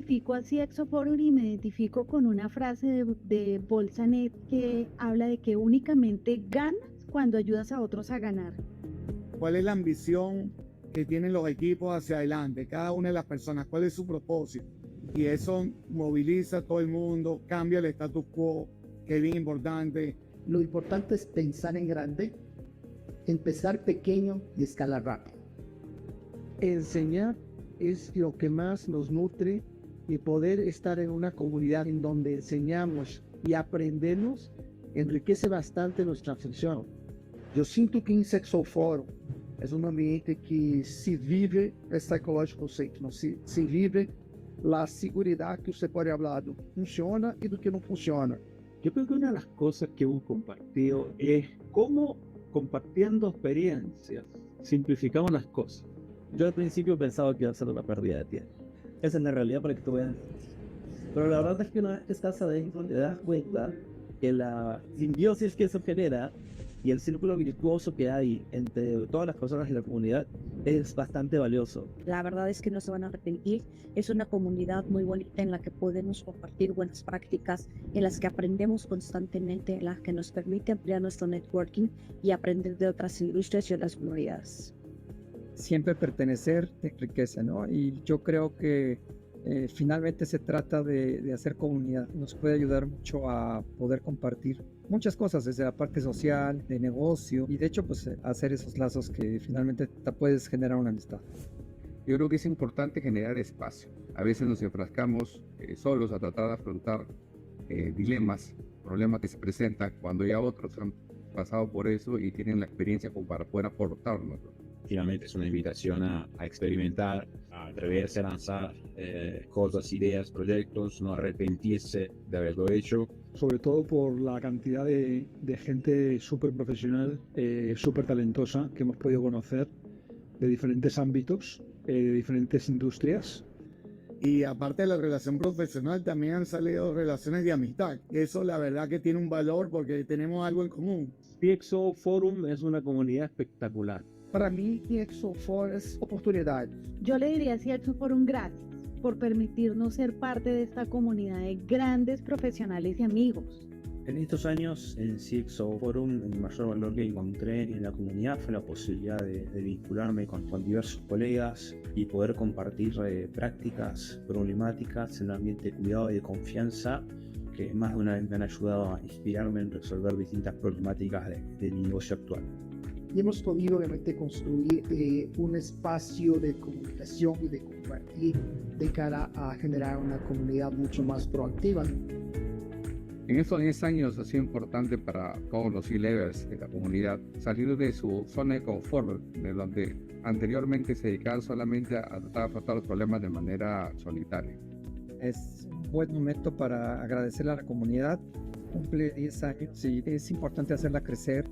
identifico a CXO Forum y me identifico con una frase de Bolsanet que habla de que únicamente ganas cuando ayudas a otros a ganar. ¿Cuál es la ambición que tienen los equipos hacia adelante? Cada una de las personas, ¿cuál es su propósito? Y eso moviliza a todo el mundo, cambia el status quo, que es bien importante. Lo importante es pensar en grande, empezar pequeño y escalar rápido. Enseñar es lo que más nos nutre, y poder estar en una comunidad en donde enseñamos y aprendemos enriquece bastante nuestra función. Eu sinto que em Sexual Forum é um ambiente que se vive é psychological conceito, não se vive a segurança que você pode falar do que funciona e do que não funciona. Yo creo que una de las cosas que hemos compartido es cómo, compartiendo experiencias, simplificamos las cosas. Yo al principio pensaba que iba a ser una pérdida de tiempo. Esa es la realidad para que tú veas. Pero la verdad es que una vez que estás adentro te das cuenta que la simbiosis que eso genera y el círculo virtuoso que hay entre todas las personas de la comunidad es bastante valioso. La verdad es que no se van a arrepentir. Es una comunidad muy bonita en la que podemos compartir buenas prácticas, en las que aprendemos constantemente, en las que nos permite ampliar nuestro networking y aprender de otras industrias y otras comunidades. Siempre pertenecer te enriquece, ¿no? Y yo creo que finalmente se trata de hacer comunidad. Nos puede ayudar mucho a poder compartir muchas cosas, desde la parte social, de negocio, y de hecho pues hacer esos lazos que finalmente te puedes generar una amistad. Yo creo que es importante generar espacio. A veces nos enfrascamos solos a tratar de afrontar dilemas, problemas que se presentan cuando ya otros han pasado por eso y tienen la experiencia como para poder aportarnos. Finalmente es una invitación a experimentar, a atreverse a lanzar cosas, ideas, proyectos, no arrepentirse de haberlo hecho. Sobre todo por la cantidad de gente súper profesional, súper talentosa que hemos podido conocer de diferentes ámbitos, de diferentes industrias. Y aparte de la relación profesional, también han salido relaciones de amistad. Eso la verdad que tiene un valor porque tenemos algo en común. CXO Forum es una comunidad espectacular. Para mim, Sexual Forum é oportunidade. Yo le diría a CXO Forum gracias por permitirnos ser parte de esta comunidad de grandes profesionales y amigos. En estos años en CXO Forum el mayor valor que encontré en la comunidad fue la posibilidad de vincularme con diversos colegas y poder compartir prácticas, problemáticas en un ambiente de cuidado y de confianza que más de una vez me han ayudado a inspirarme en resolver distintas problemáticas de mi negocio actual. E hemos podido obviamente construir un espacio de comunicación y de compartir de cara a generar una comunidad mucho más proactiva. En estos 10 años ha sido importante para todos los C-levels de la comunidad salir de su zona de confort, de donde anteriormente se dedicaban solamente a tratar de afrontar los problemas de manera solitaria. Es un buen momento para agradecerle a la comunidad. Cumple 10 años y es importante hacerla crecer.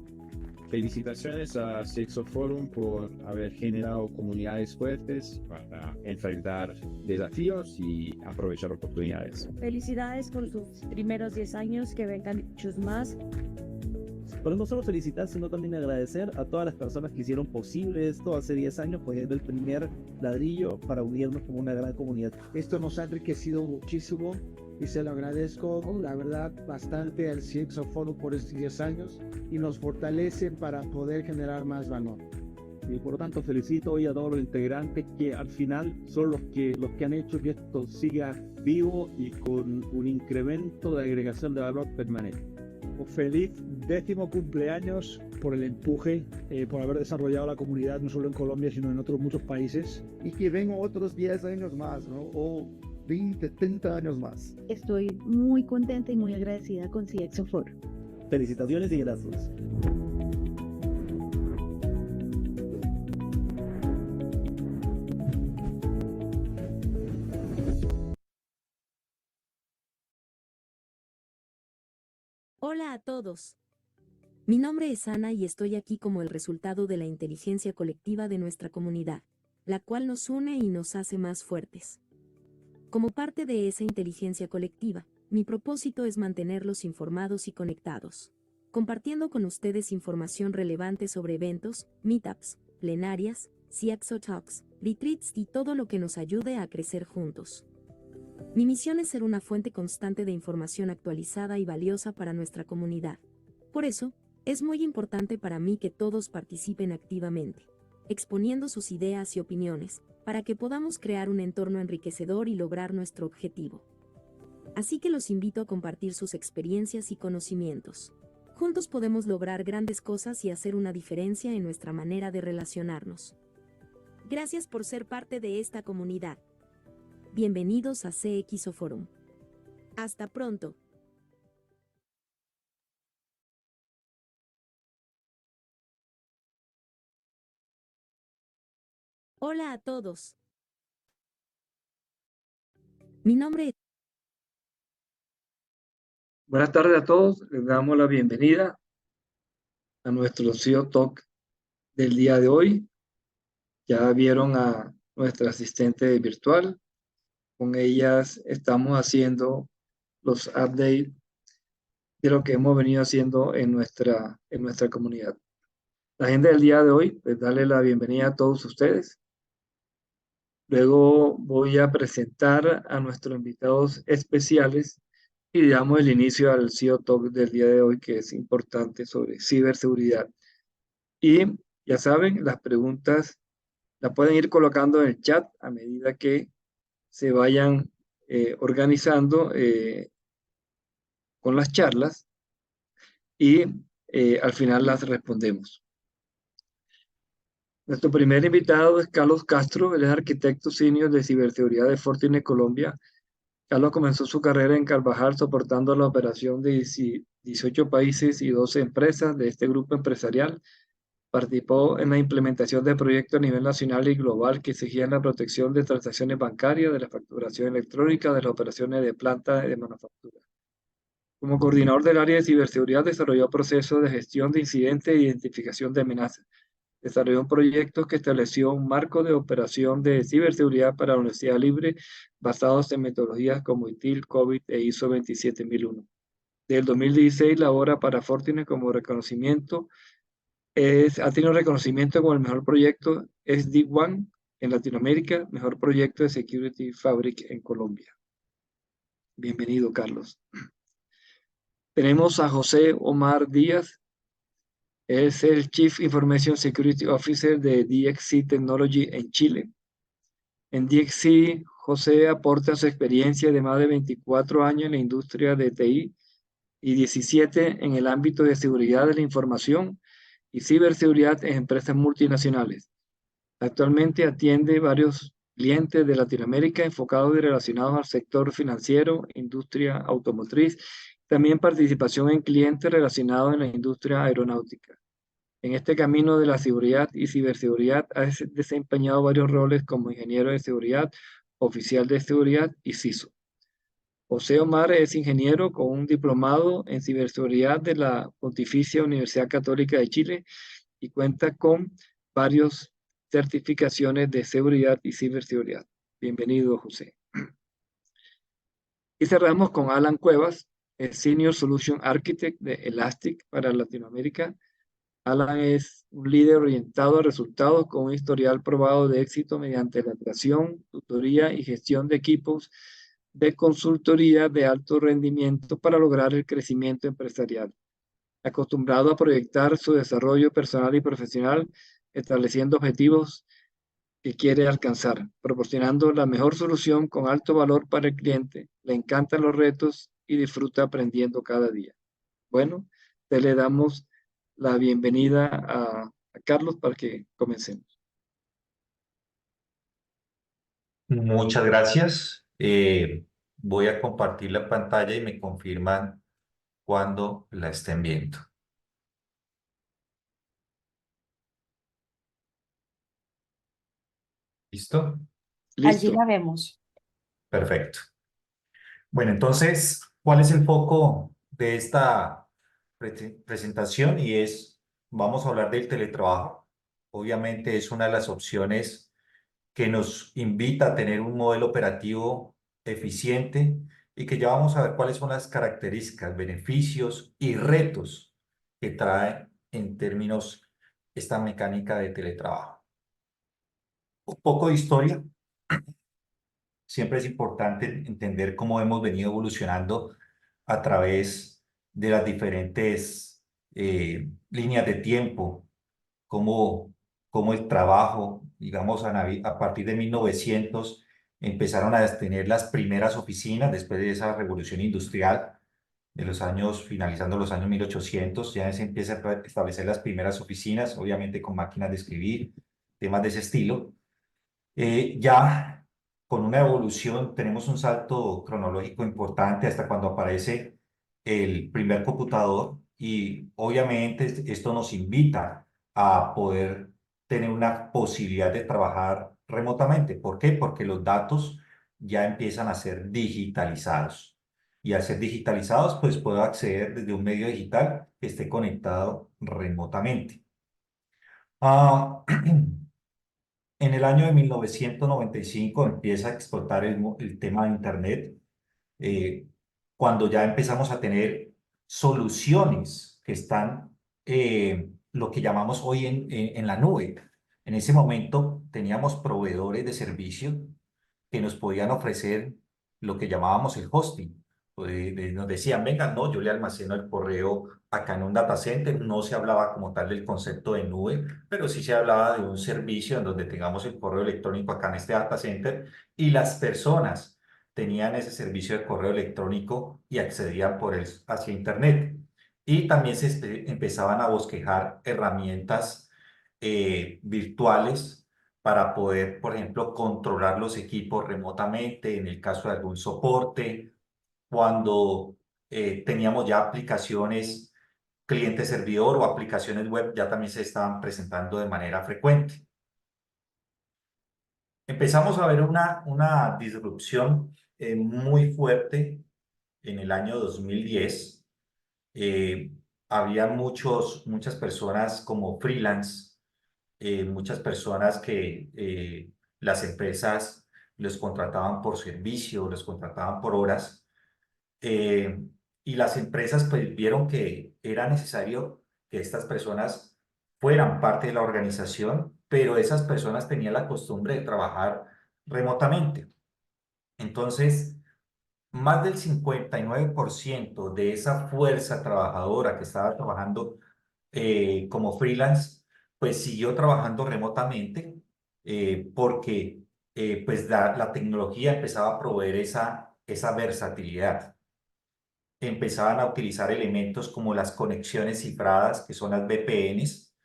Felicitaciones a CXO Forum por haber generado comunidades fuertes para enfrentar desafíos y aprovechar oportunidades. Felicidades por sus primeros 10 años, que vengan muchos más. Pero no solo felicitar, sino también agradecer a todas las personas que hicieron posible esto hace 10 años, poniendo el primer ladrillo para unirnos como una gran comunidad. Esto nos ha enriquecido muchísimo y se lo agradezco, la verdad, bastante al CXO Forum por estos 10 años y nos fortalece para poder generar más valor. Y por lo tanto felicito hoy a todos los integrantes que al final son los que han hecho que esto siga vivo y con un incremento de agregación de valor permanente. Feliz 10º cumpleaños por el empuje, por haber desarrollado la comunidad no solo en Colombia sino en otros muchos países. Y que vengan otros 10 años más, ¿no? O 20, 30 años más. Estoy muy contenta y muy agradecida con CXO Forum. Felicitaciones y gracias. Hola a todos. Mi nombre es Ana y estoy aquí como el resultado de la inteligencia colectiva de nuestra comunidad, la cual nos une y nos hace más fuertes. Como parte de esa inteligencia colectiva, mi propósito es mantenerlos informados y conectados, compartiendo con ustedes información relevante sobre eventos, meetups, plenarias, CXO Talks, retreats y todo lo que nos ayude a crecer juntos. Mi misión es ser una fuente constante de información actualizada y valiosa para nuestra comunidad. Por eso, es muy importante para mí que todos participen activamente, exponiendo sus ideas y opiniones, para que podamos crear un entorno enriquecedor y lograr nuestro objetivo. Así que los invito a compartir sus experiencias y conocimientos. Juntos podemos lograr grandes cosas y hacer una diferencia en nuestra manera de relacionarnos. Gracias por ser parte de esta comunidad. Bienvenidos a CXO Forum. Hasta pronto. Hola a todos. Mi nombre es... Buenas tardes a todos. Les damos la bienvenida a nuestro CEO Talk del día de hoy. Ya vieron a nuestra asistente virtual. Con ellas estamos haciendo los updates de lo que hemos venido haciendo en nuestra comunidad. La agenda del día de hoy, pues darle la bienvenida a todos ustedes. Luego voy a presentar a nuestros invitados especiales y damos el inicio al CEO Talk del día de hoy, que es importante sobre ciberseguridad. Y ya saben, las preguntas las pueden ir colocando en el chat a medida que se vayan organizando con las charlas y al final las respondemos. Nuestro primer invitado es Carlos Castro, él es arquitecto senior de ciberseguridad de Fortinet Colombia. Carlos comenzó su carrera en Carvajal soportando la operación de 18 países y 12 empresas de este grupo empresarial. Participó en la implementación de proyectos a nivel nacional y global que exigían la protección de transacciones bancarias, de la facturación electrónica, de las operaciones de planta de manufactura. Como coordinador del área de ciberseguridad, desarrolló procesos de gestión de incidentes e identificación de amenazas. Desarrolló un proyecto que estableció un marco de operación de ciberseguridad para la Universidad Libre basados en metodologías como ITIL, COVID e ISO 27001. Desde el 2016 labora para Fortinet como reconocimiento. Ha tenido reconocimiento como el mejor proyecto SD-WAN en Latinoamérica, mejor proyecto de Security Fabric en Colombia. Bienvenido, Carlos. Tenemos a José Omar Díaz. Es el Chief Information Security Officer de DXC Technology en Chile. En DXC, José aporta su experiencia de más de 24 años en la industria de TI y 17 en el ámbito de seguridad de la información y ciberseguridad en empresas multinacionales. Actualmente atiende varios clientes de Latinoamérica enfocados y relacionados al sector financiero, industria automotriz, también participación en clientes relacionados en la industria aeronáutica. En este camino de la seguridad y ciberseguridad ha desempeñado varios roles como ingeniero de seguridad, oficial de seguridad y CISO. José Omar es ingeniero con un diplomado en ciberseguridad de la Pontificia Universidad Católica de Chile y cuenta con varias certificaciones de seguridad y ciberseguridad. Bienvenido, José. Y cerramos con Alan Cuevas, el Senior Solution Architect de Elastic para Latinoamérica. Alan es un líder orientado a resultados con un historial probado de éxito mediante la creación, tutoría y gestión de equipos de consultoría de alto rendimiento para lograr el crecimiento empresarial. Acostumbrado a proyectar su desarrollo personal y profesional, estableciendo objetivos que quiere alcanzar, proporcionando la mejor solución con alto valor para el cliente. Le encantan los retos y disfruta aprendiendo cada día. Bueno, le damos la bienvenida a Carlos para que comencemos. Muchas gracias. Voy a compartir la pantalla y me confirman cuando la estén viendo. ¿Listo? Allí la vemos. Perfecto. Bueno, entonces, ¿cuál es el foco de esta presentación? Y vamos a hablar del teletrabajo. Obviamente es una de las opciones que nos invita a tener un modelo operativo eficiente y que ya vamos a ver cuáles son las características, beneficios y retos que trae en términos esta mecánica de teletrabajo. Un poco de historia. siempre es importante entender cómo hemos venido evolucionando a través de las diferentes líneas de tiempo, cómo el trabajo, digamos, a partir de 1900 empezaron a tener las primeras oficinas después de esa revolución industrial de los años, finalizando los años 1800, ya se empieza a establecer las primeras oficinas, obviamente con máquinas de escribir, temas de ese estilo. Ya con una evolución tenemos un salto cronológico importante hasta cuando aparece el primer computador y obviamente esto nos invita a poder tener una posibilidad de trabajar remotamente. ¿Por qué? Porque los datos ya empiezan a ser digitalizados. Y al ser digitalizados, pues puedo acceder desde un medio digital que esté conectado remotamente. En el año de 1995 empieza a explotar el tema de Internet, eh, cuando ya empezamos a tener soluciones que están, lo que llamamos hoy en la nube. En ese momento teníamos proveedores de servicio que nos podían ofrecer lo que llamábamos el hosting. Nos decían, venga, no, yo le almaceno el correo acá en un data center. No se hablaba como tal del concepto de nube, pero sí se hablaba de un servicio en donde tengamos el correo electrónico acá en este data center y las personas tenían ese servicio de correo electrónico y accedían por él hacia Internet. Y también se empezaban a bosquejar herramientas virtuales para poder, por ejemplo, controlar los equipos remotamente en el caso de algún soporte, cuando teníamos ya aplicaciones cliente-servidor o aplicaciones web, ya también se estaban presentando de manera frecuente. Empezamos a ver una disrupción muy fuerte en el año 2010. Había muchas personas como freelance, muchas personas que las empresas los contrataban por servicio, los contrataban por horas, y las empresas pues vieron que era necesario que estas personas fueran parte de la organización, pero esas personas tenían la costumbre de trabajar remotamente. Entonces, más del 59% de esa fuerza trabajadora que estaba trabajando como freelance, pues siguió trabajando remotamente, porque pues la tecnología empezaba a proveer esa versatilidad. Empezaban a utilizar elementos como las conexiones cifradas, que son las VPNs,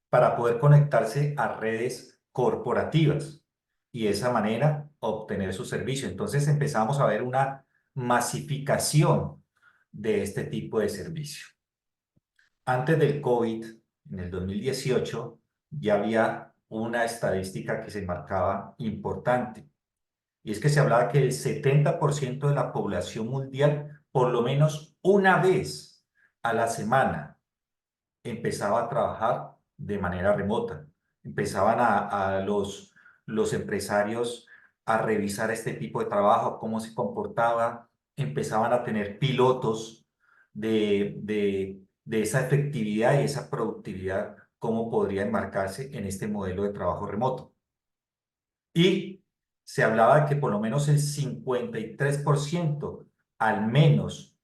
para poder conectarse a redes corporativas y de esa manera obtener su servicio. Entonces empezamos a ver una masificación de este tipo de servicio. Antes del COVID, en el 2018, ya había una estadística que se marcaba importante, y es que se hablaba que el 70% de la población mundial, por lo menos una vez a la semana, empezaba a trabajar de manera remota. Empezaban a los empresarios a revisar este tipo de trabajo, cómo se comportaba, empezaban a tener pilotos de esa efectividad y esa productividad, cómo podría enmarcarse en este modelo de trabajo remoto. Y se hablaba de que por lo menos el 53% al menos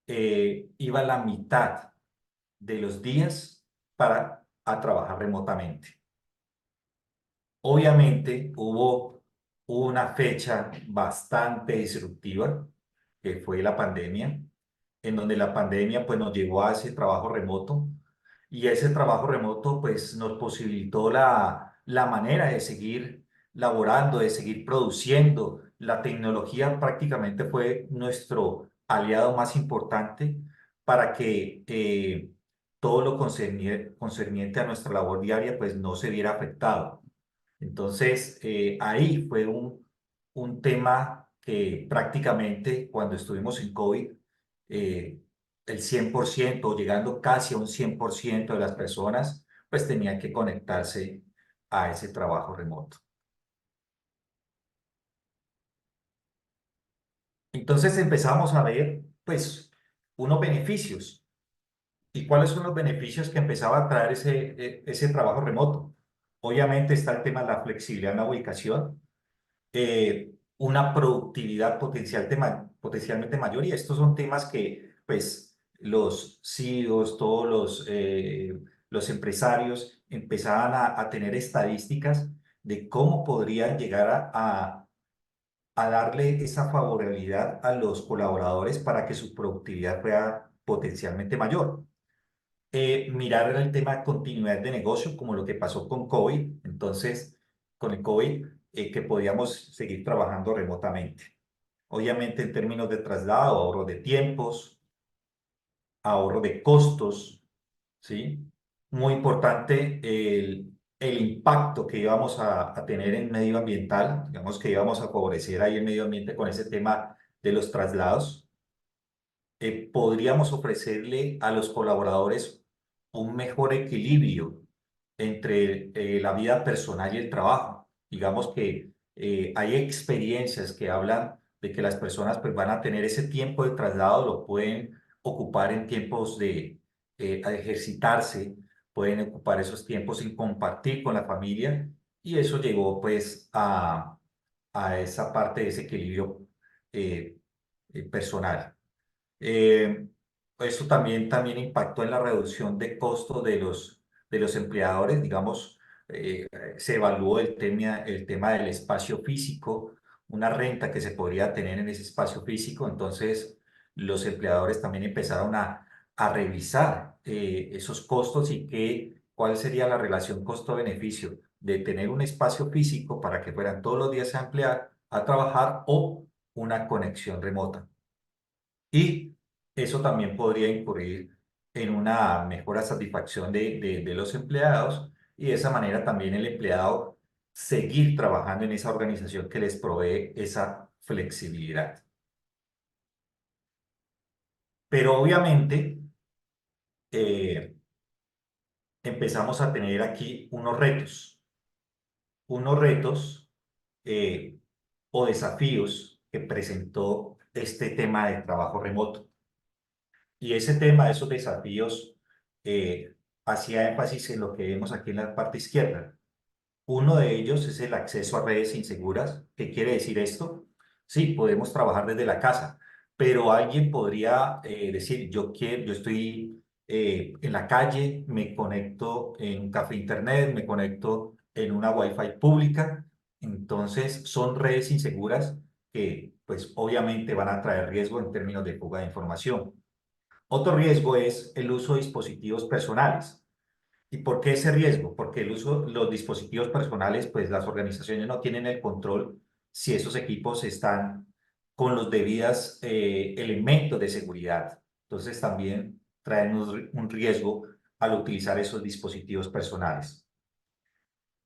iba a la mitad de los días a trabajar remotamente. Obviamente hubo una fecha bastante disruptiva, que fue la pandemia, en donde la pandemia pues nos llevó a ese trabajo remoto, y ese trabajo remoto pues nos posibilitó la manera de seguir laborando, de seguir produciendo. La tecnología prácticamente fue nuestro aliado más importante para que todo lo concerniente a nuestra labor diaria pues no se viera afectado. Entonces, ahí fue un tema que prácticamente cuando estuvimos en COVID, el 100%, llegando casi a un 100% de las personas, pues tenían que conectarse a ese trabajo remoto. Entonces empezamos a ver, pues, unos beneficios. ¿Y cuáles son los beneficios que empezaba a traer ese trabajo remoto? Obviamente está el tema de la flexibilidad en la ubicación. una productividad potencialmente mayor, y estos son temas que pues los CEOs, todos los empresarios empezaban a tener estadísticas de cómo podrían llegar a darle esa favorabilidad a los colaboradores para que su productividad fuera potencialmente mayor. Mirar el tema de continuidad de negocio, como lo que pasó con COVID. Entonces, con el COVID, que podíamos seguir trabajando remotamente. Obviamente, en términos de traslado, ahorro de tiempos, ahorro de costos, ¿sí? Muy importante el impacto que íbamos a tener en medio ambiental, digamos que íbamos a favorecer ahí el medio ambiente con ese tema de los traslados. Podríamos ofrecerle a los colaboradores un mejor equilibrio entre la vida personal y el trabajo. Digamos que hay experiencias que hablan de que las personas pues, van a tener ese tiempo de traslado, lo pueden ocupar en tiempos de a ejercitarse, pueden ocupar esos tiempos en compartir con la familia, y eso llegó pues a esa parte de ese equilibrio eh, personal. Eso también impactó en la reducción de costo de los empleadores. Digamos, se evaluó el tema del espacio físico, una renta que se podría tener en ese espacio físico. Entonces, los empleadores también empezaron a revisar esos costos y cuál sería la relación costo-beneficio de tener un espacio físico para que fueran todos los días a emplear, a trabajar, o una conexión remota. Y eso también podría incurrir en una mejor satisfacción de los empleados, y de esa manera también el empleado seguir trabajando en esa organización que les provee esa flexibilidad. Pero obviamente empezamos a tener aquí unos retos o desafíos que presentó este tema de trabajo remoto. Y ese tema, esos desafíos, hacía énfasis en lo que vemos aquí en la parte izquierda. Uno de ellos es el acceso a redes inseguras. ¿Qué quiere decir esto? Sí, podemos trabajar desde la casa, pero alguien podría decir, yo estoy en la calle, me conecto en un café internet, me conecto en una Wi-Fi pública. Entonces, son redes inseguras que, pues, obviamente van a traer riesgo en términos de fuga de información. Otro riesgo es el uso de dispositivos personales. ¿Y por qué ese riesgo? Porque los dispositivos personales, pues las organizaciones no tienen el control si esos equipos están con los debidos elementos de seguridad. Entonces también traen un riesgo al utilizar esos dispositivos personales.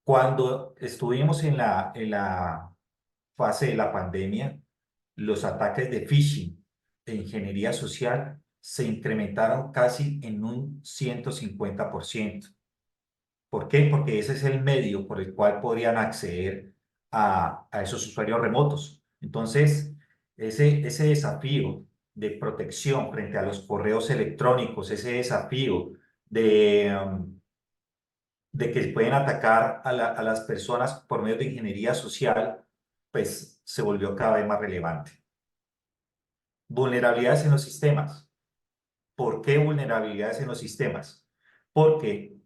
Cuando estuvimos en la fase de la pandemia, los ataques de phishing e ingeniería social se incrementaron casi en un 150%. ¿Por qué? Porque ese es el medio por el cual podrían acceder a esos usuarios remotos. Entonces, ese desafío de protección frente a los correos electrónicos, ese desafío de que pueden atacar a las personas por medio de ingeniería social, pues se volvió cada vez más relevante. Vulnerabilidades en los sistemas. ¿Por qué vulnerabilidades en los sistemas? Porque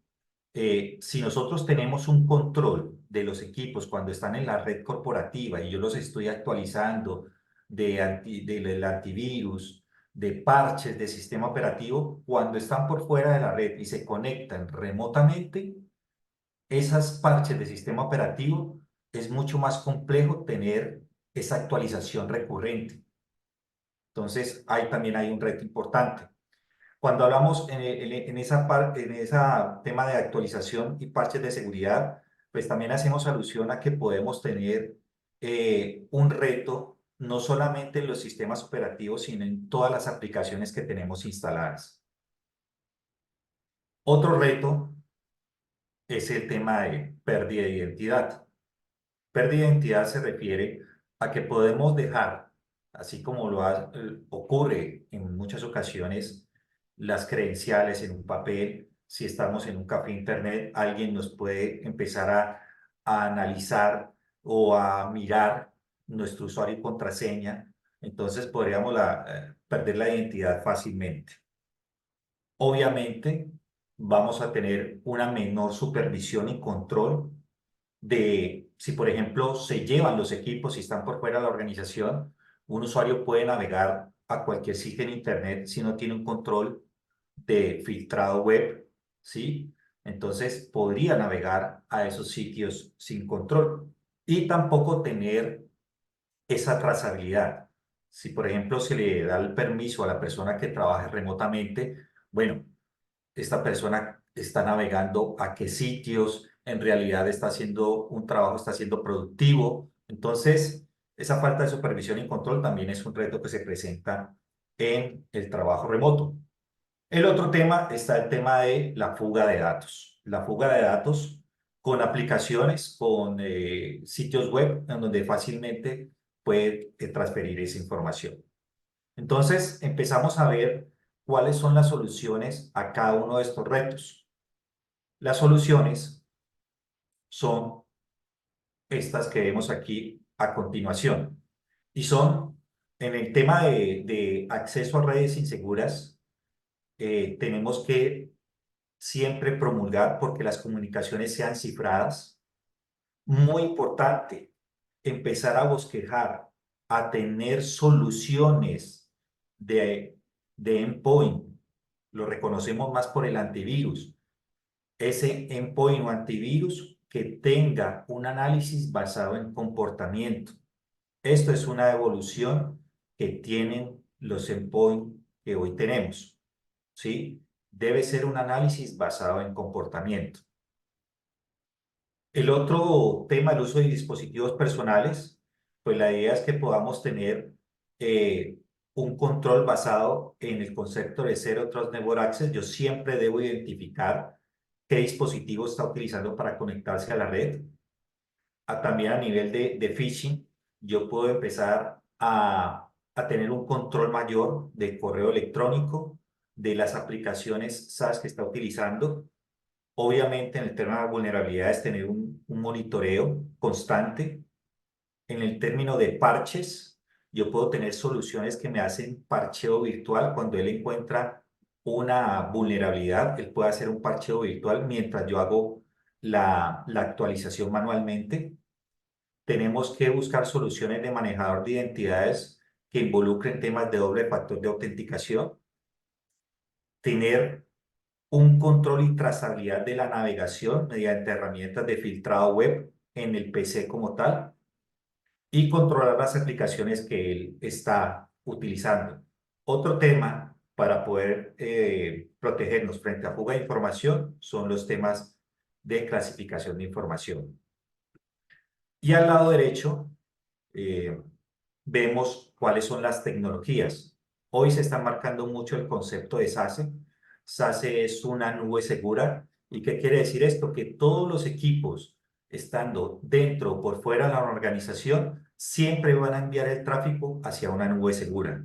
si nosotros tenemos un control de los equipos cuando están en la red corporativa y yo los estoy actualizando del antivirus, de parches de sistema operativo, cuando están por fuera de la red y se conectan remotamente, esas parches de sistema operativo es mucho más complejo tener esa actualización recurrente. Entonces, ahí también hay un reto importante. Cuando hablamos en esa tema de actualización y parches de seguridad, pues también hacemos alusión a que podemos tener un reto no solamente en los sistemas operativos, sino en todas las aplicaciones que tenemos instaladas. Otro reto es el tema de pérdida de identidad. Pérdida de identidad se refiere a que podemos dejar, así como ocurre en muchas ocasiones, las credenciales en un papel. Si estamos en un café internet, alguien nos puede empezar a analizar o a mirar nuestro usuario y contraseña, entonces podríamos perder la identidad fácilmente. Obviamente, vamos a tener una menor supervisión y control de si, por ejemplo, se llevan los equipos y están por fuera de la organización. Un usuario puede navegar a cualquier sitio en Internet si no tiene un control de filtrado web, ¿sí? Entonces podría navegar a esos sitios sin control y tampoco tener esa trazabilidad. Si, por ejemplo, se le da el permiso a la persona que trabaje remotamente, bueno, esta persona está navegando a qué sitios, en realidad está haciendo un trabajo, está siendo productivo. Entonces, esa falta de supervisión y control también es un reto que se presenta en el trabajo remoto. El otro tema está el tema de la fuga de datos. La fuga de datos con aplicaciones, con sitios web, en donde fácilmente puede transferir esa información. Entonces, empezamos a ver cuáles son las soluciones a cada uno de estos retos. Las soluciones son estas que vemos aquí a continuación y son en el tema de acceso a redes inseguras. Tenemos que siempre promulgar porque las comunicaciones sean cifradas. Muy importante, empezar a bosquejar, a tener soluciones de endpoint. Lo reconocemos más por el antivirus. Ese endpoint o antivirus que tenga un análisis basado en comportamiento. Esto es una evolución que tienen los endpoint que hoy tenemos, ¿sí? Debe ser un análisis basado en comportamiento. El otro tema, el uso de dispositivos personales, pues la idea es que podamos tener un control basado en el concepto de Zero Trust Network Access. Yo siempre debo identificar qué dispositivo está utilizando para conectarse a la red. También a nivel de phishing, yo puedo empezar a tener un control mayor del correo electrónico, de las aplicaciones SaaS que está utilizando. Obviamente, en el tema de vulnerabilidades, tener un monitoreo constante. En el término de parches, yo puedo tener soluciones que me hacen parcheo virtual. Cuando él encuentra una vulnerabilidad, él puede hacer un parcheo virtual mientras yo hago la actualización manualmente. Tenemos que buscar soluciones de manejador de identidades que involucren temas de doble factor de autenticación. Tener un control y trazabilidad de la navegación mediante herramientas de filtrado web en el PC como tal y controlar las aplicaciones que él está utilizando. Otro tema para poder protegernos frente a fuga de información son los temas de clasificación de información. Y al lado derecho vemos cuáles son las tecnologías. Hoy se está marcando mucho el concepto de SASE. SASE es una nube segura. ¿Y qué quiere decir esto? Que todos los equipos, estando dentro o por fuera de la organización, siempre van a enviar el tráfico hacia una nube segura.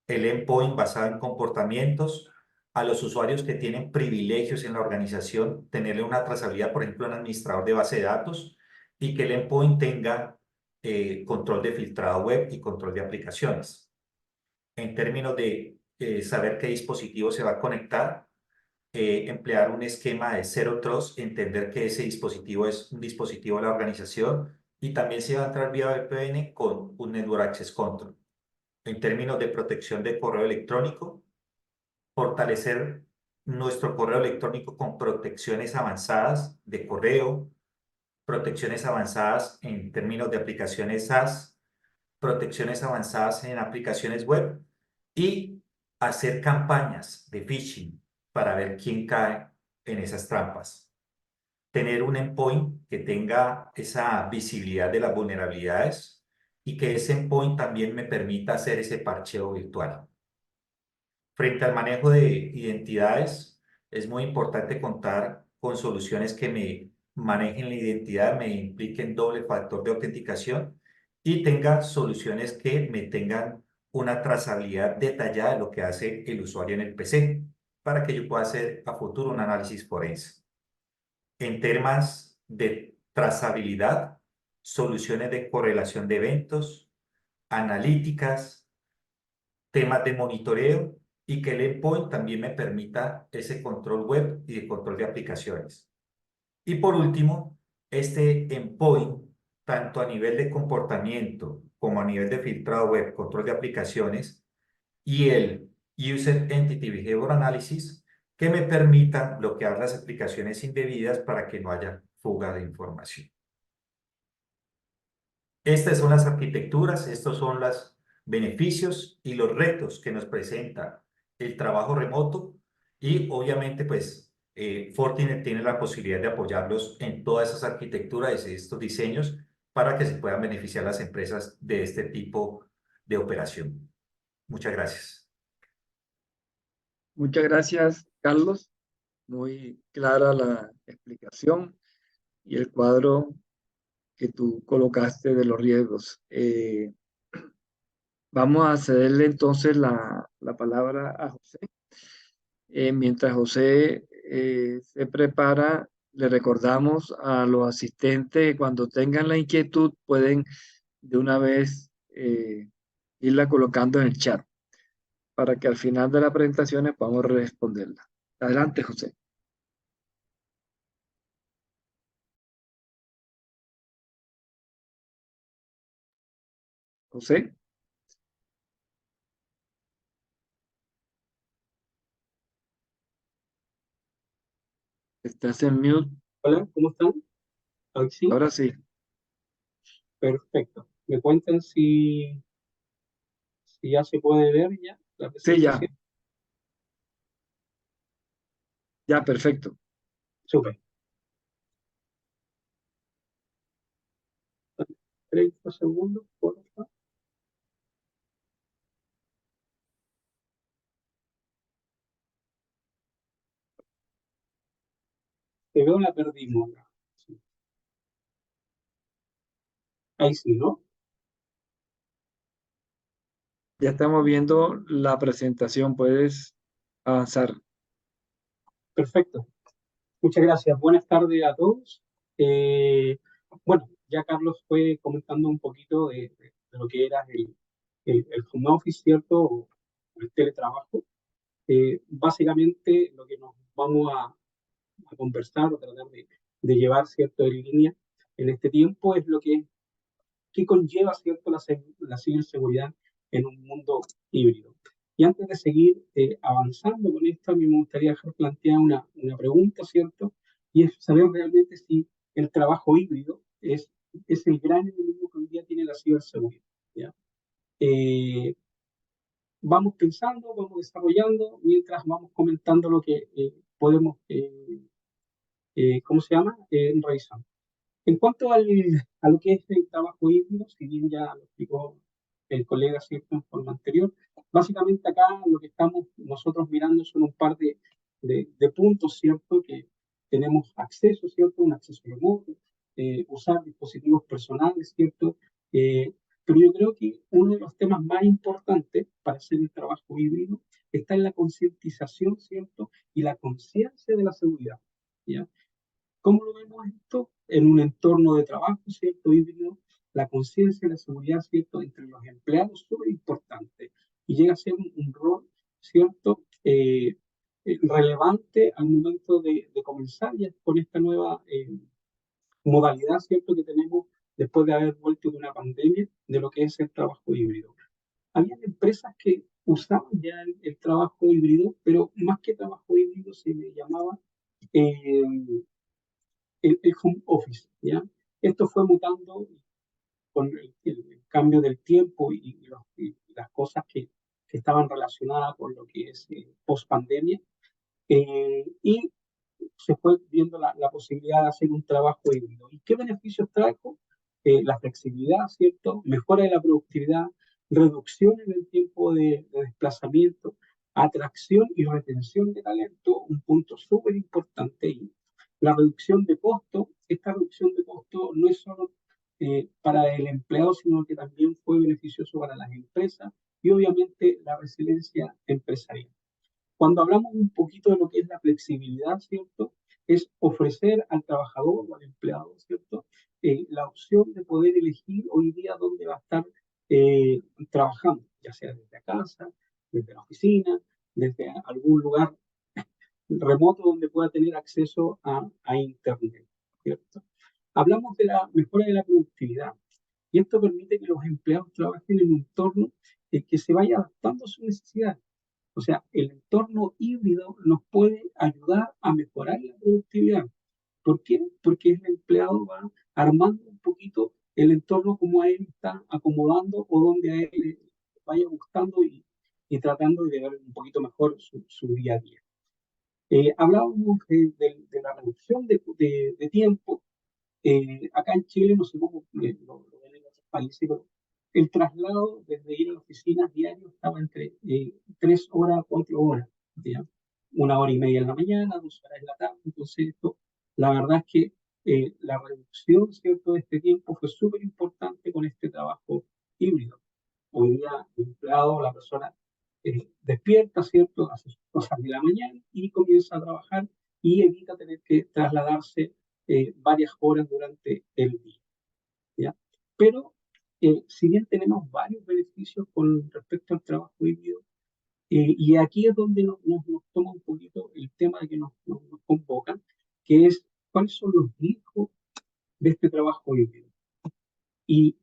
El endpoint basado en comportamientos, a los usuarios que tienen privilegios en la organización, tenerle una trazabilidad, por ejemplo, un administrador de base de datos, y que el endpoint tenga control de filtrado web y control de aplicaciones. En términos de saber qué dispositivo se va a conectar, emplear un esquema de Zero Trust, entender que ese dispositivo es un dispositivo de la organización y también se va a entrar vía VPN con un Network Access Control. En términos de protección de correo electrónico, fortalecer nuestro correo electrónico con protecciones avanzadas de correo, protecciones avanzadas en términos de aplicaciones SaaS, protecciones avanzadas en aplicaciones web y hacer campañas de phishing para ver quién cae en esas trampas. Tener un endpoint que tenga esa visibilidad de las vulnerabilidades y que ese endpoint también me permita hacer ese parcheo virtual. Frente al manejo de identidades, es muy importante contar con soluciones que me manejen la identidad, me impliquen doble factor de autenticación y tenga soluciones que me tengan una trazabilidad detallada de lo que hace el usuario en el PC para que yo pueda hacer a futuro un análisis forense. En temas de trazabilidad, soluciones de correlación de eventos, analíticas, temas de monitoreo y que el endpoint también me permita ese control web y de control de aplicaciones. Y por último, este endpoint, tanto a nivel de comportamiento como a nivel de filtrado web, control de aplicaciones y el User Entity Behavior Analysis, que me permita bloquear las aplicaciones indebidas para que no haya fuga de información. Estas son las arquitecturas, estos son los beneficios y los retos que nos presenta el trabajo remoto y obviamente pues Fortinet tiene la posibilidad de apoyarlos en todas esas arquitecturas y estos diseños para que se puedan beneficiar las empresas de este tipo de operación. Muchas gracias. Muchas gracias, Carlos. Muy clara la explicación y el cuadro que tú colocaste de los riesgos. Vamos a cederle entonces la palabra a José. Mientras José se prepara, le recordamos a los asistentes que cuando tengan la inquietud pueden de una vez irla colocando en el chat para que al final de la presentación podamos responderla. Adelante, José. José. Estás en mute. Hola, ¿cómo están? ¿Ahora sí? Ahora sí. Perfecto. ¿Me cuentan si ya se puede ver ya la Sí, ya. presentación? Ya, perfecto. Súper. 30 segundos, por favor. Te veo, la perdimos. Sí. Ahí sí, ¿no? Ya estamos viendo la presentación. Puedes avanzar. Perfecto. Muchas gracias. Buenas tardes a todos. Bueno, ya Carlos fue comentando un poquito de lo que era el home office, ¿cierto? O el teletrabajo. Básicamente lo que nos vamos a conversar o tratar de llevar, ¿cierto?, en línea en este tiempo es lo que conlleva, ¿cierto?, la ciberseguridad en un mundo híbrido. Y antes de seguir avanzando con esto, a mí me gustaría dejar planteada una pregunta, ¿cierto? Y es saber realmente si el trabajo híbrido es el gran enemigo que hoy día tiene la ciberseguridad, ¿ya? Vamos pensando, vamos desarrollando, mientras vamos comentando lo que podemos, ¿cómo se llama? Revisando. En cuanto a lo que es el trabajo híbrido, si bien ya lo explicó el colega, ¿cierto?, en forma anterior, básicamente acá lo que estamos nosotros mirando son un par de puntos, ¿cierto?, que tenemos acceso, ¿cierto?, un acceso remoto, usar dispositivos personales, ¿cierto? Pero yo creo que uno de los temas más importantes para hacer el trabajo híbrido está en la concientización, ¿cierto?, y la conciencia de la seguridad, ¿ya? ¿Cómo lo vemos esto? En un entorno de trabajo, ¿cierto?, híbrido, la conciencia y la seguridad, ¿cierto?, entre los empleados es súper importante y llega a ser un rol, ¿cierto?, relevante al momento de comenzar ya con esta nueva modalidad, ¿cierto?, que tenemos después de haber vuelto de una pandemia de lo que es el trabajo híbrido. Había empresas que usaban ya el trabajo híbrido, pero más que trabajo híbrido se le llamaba el home office, ¿ya? Esto fue mutando con el cambio del tiempo y las cosas que estaban relacionadas con lo que es post pandemia, y se fue viendo la posibilidad de hacer un trabajo híbrido. ¿Y qué beneficios trajo? La flexibilidad, ¿cierto? Mejora de la productividad, reducción en el tiempo de desplazamiento, atracción y retención de talento, un punto súper importante. Y la reducción de costo, esta reducción de costo no es solo para el empleado, sino que también fue beneficioso para las empresas y obviamente la resiliencia empresarial. Cuando hablamos un poquito de lo que es la flexibilidad, ¿cierto? Es ofrecer al trabajador o al empleado, ¿cierto?, la opción de poder elegir hoy día dónde va a estar trabajando, ya sea desde la casa, desde la oficina, desde algún lugar remoto donde pueda tener acceso a Internet, ¿cierto? Hablamos de la mejora de la productividad y esto permite que los empleados trabajen en un entorno que se vaya adaptando a su necesidad. O sea, el entorno híbrido nos puede ayudar a mejorar la productividad. ¿Por qué? Porque el empleado va armando un poquito el entorno como a él está acomodando o donde a él le vaya gustando y tratando de ver un poquito mejor su día a día. Hablábamos de la reducción de tiempo. Acá en Chile, no sé cómo lo ven en otros países, pero el traslado desde ir a la oficina diario estaba entre 3 horas a 4 horas, ¿ya? 1 hora y media en la mañana, 2 horas en la tarde. Entonces, esto, la verdad es que la reducción, ¿cierto?, de este tiempo fue súper importante con este trabajo híbrido. Hoy día, el empleado, la persona despierta, ¿cierto?, hace sus cosas de la mañana y comienza a trabajar y evita tener que trasladarse varias horas durante el día, ¿ya? Pero si bien tenemos varios beneficios con respecto al trabajo híbrido, y aquí es donde nos toma un poquito el tema de que nos convocan, que es cuáles son los riesgos de este trabajo híbrido. Y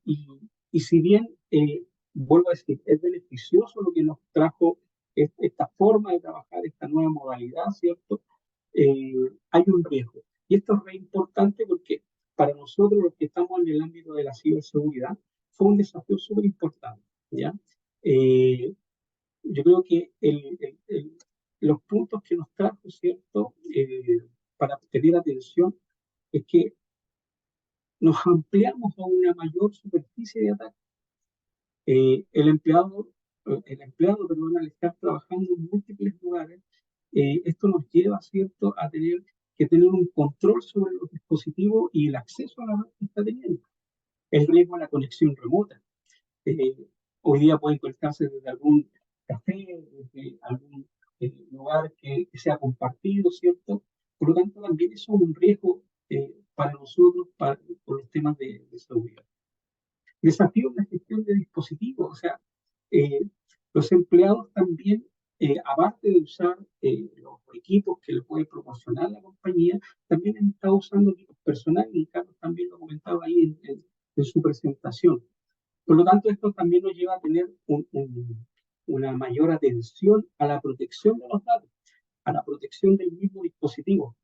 si bien, vuelvo a decir, es beneficioso lo que nos trajo esta forma de trabajar, esta nueva modalidad, ¿cierto? Hay un riesgo. Y esto es re importante porque para nosotros, los que estamos en el ámbito de la ciberseguridad, fue un desafío súper importante, ¿ya? Yo creo que los puntos que nos trajo, ¿cierto? Para tener atención, es que nos ampliamos a una mayor superficie de ataque. El empleado, perdón, al estar trabajando en múltiples lugares, esto nos lleva, ¿cierto?, a tener que tener un control sobre los dispositivos y el acceso a la red que está teniendo. El riesgo a la conexión remota. Hoy día pueden conectarse desde algún café, desde algún lugar que sea compartido, ¿cierto? Por lo tanto, también eso es un riesgo para nosotros por los temas de seguridad. Desafío en la gestión de dispositivos, o sea, los empleados también, aparte de usar los equipos que le puede proporcionar la compañía, también han estado usando equipos personales y Carlos también lo comentaba ahí en su presentación. Por lo tanto, esto también nos lleva a tener una mayor atención a la protección de los datos, a la protección del mismo dispositivo.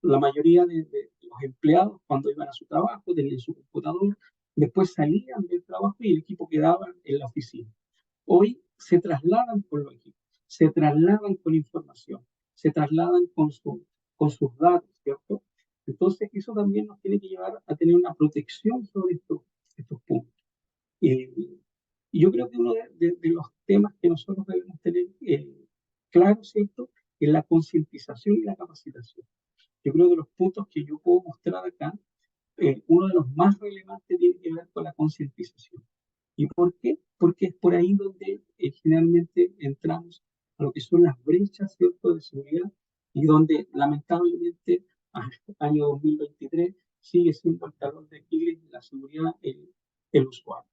La mayoría de los empleados, cuando iban a su trabajo, tenían su computador, después salían del trabajo y el equipo quedaba en la oficina. Hoy se trasladan con los equipos, se trasladan con información, se trasladan con sus datos, ¿cierto? Entonces, eso también nos tiene que llevar a tener una protección sobre estos puntos. Y yo creo que uno de los temas que nosotros debemos tener claro, ¿cierto?, es la concientización y la capacitación. Yo creo que los puntos que yo puedo mostrar acá, uno de los más relevantes tiene que ver con la concientización. ¿Y por qué? Porque es por ahí donde generalmente entramos a lo que son las brechas, ¿cierto?, de seguridad y donde lamentablemente año 2023 sigue siendo el talón de Aquiles de la seguridad el usuario.